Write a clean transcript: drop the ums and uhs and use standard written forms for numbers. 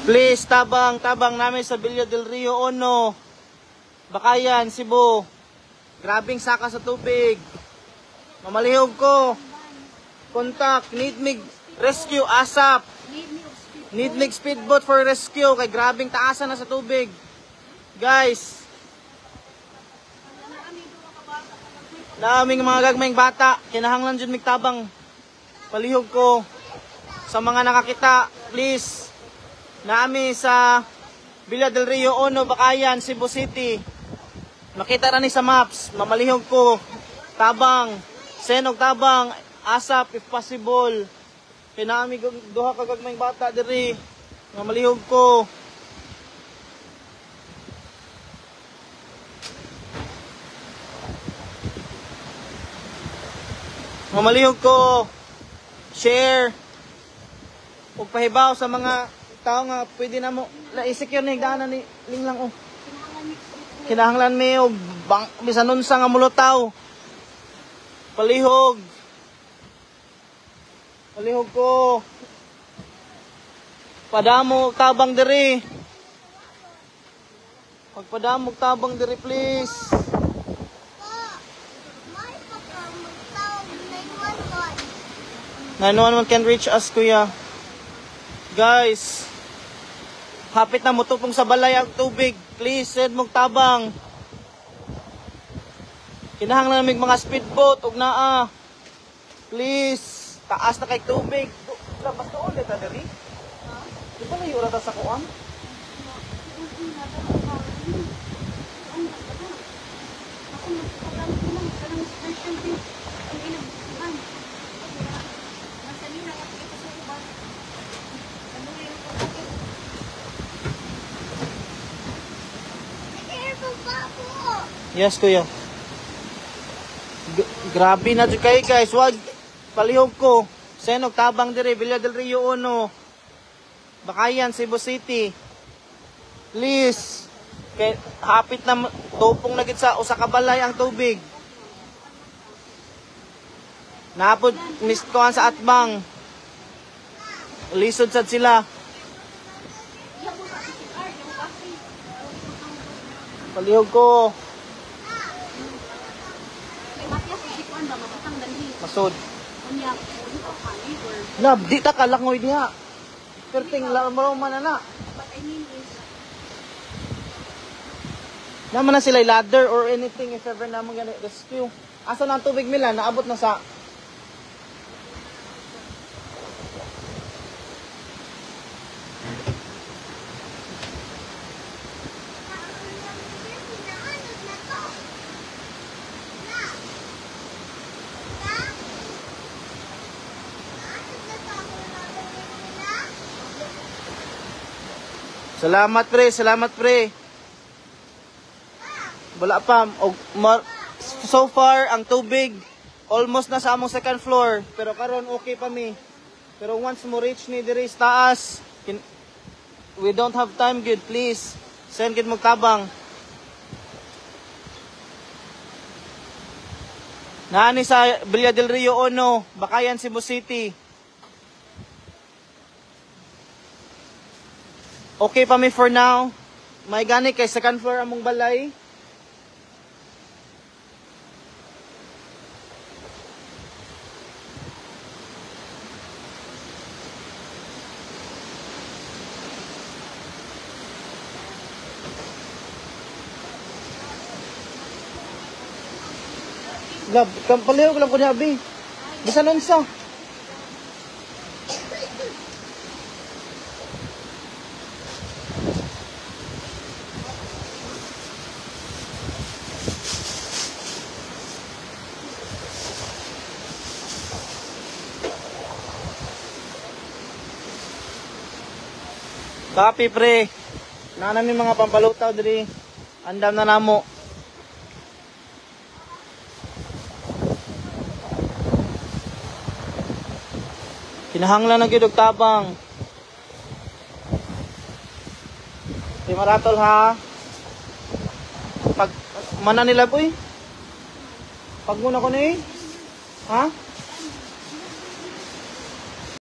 Please, tabang namin sa Villa del Rio Ono, Bakayan, Cebu. Grabing saka sa tubig. Mamalihog ko. Contact, need me rescue ASAP. Need me speedboat for rescue. Kay grabing taasan na sa tubig. Guys. Naming mga gagmayng bata. Kinahanglan dyan migtabang. Palihog ko. Sa mga nakakita, please. Nami sa Villa del Rio Ono, Bakayan, Cebu City. Makita na ni sa maps. Mamalihog ko. Tabang. Senog tabang. ASAP if possible. Kinami duha kagagmayng bata diri. Mamalihog ko. Mamalihog ko. Share. Ug pahibaw sa mga tao nga pwede na mo i-secure na higdaanan ni Linglang oh. Kinahanglan mi og bisan unsa nga mulutaw. Palihog. Palihog ko. Padamo tabang diri. Pagpadamo tabang diri please. 911 can reach us, kuya. Guys, hapit na mutupong sa balay ang tubig. Please, send mong tabang. Kinahanglan namig mga speedboat ug naa. Please, taas na kay tubig. Labas to ulit ta diri. Di ba layo ra ta sa kuan? Yes, kuya. Grabe na dyan kayo, guys. Wag palihog ko. Senog tabang dire, Villa del Rio Ono, Bakayan, Cebu City. Please. Kay hapit na tupong na gid sa usa ka balay ang tubig. Napod mistuan sa atbang. Lisod sad sila. Palihog ko. Masod. Lab, di ta kalangoy diha. Perting lamro man na. Naman na sila ladder or anything if ever naman gana rescue. Asa na ang tubig nila? Naabot na sa... Salamat pre, salamat pre. Wala pa. So far, ang tubig, almost na sa among second floor. Pero karon okay pa mi. Pero once mo reach ni diri sa taas, we don't have time good. Please, send gid mo tabang. Naani sa Villa del Rio Ono, Bakayan, Cebu City. Okay pa mi for now. May gani kay second floor among balay. Gab, kampalihog lang ko ni Abi. Bisan unsa? Copy pre. Nanan mi mga pampalutaw diri. Andam na namo. Kinahanglan na gyud og tabang. Di maratol ha. Pag mana nila boy. Pag muna ko ni. Ha?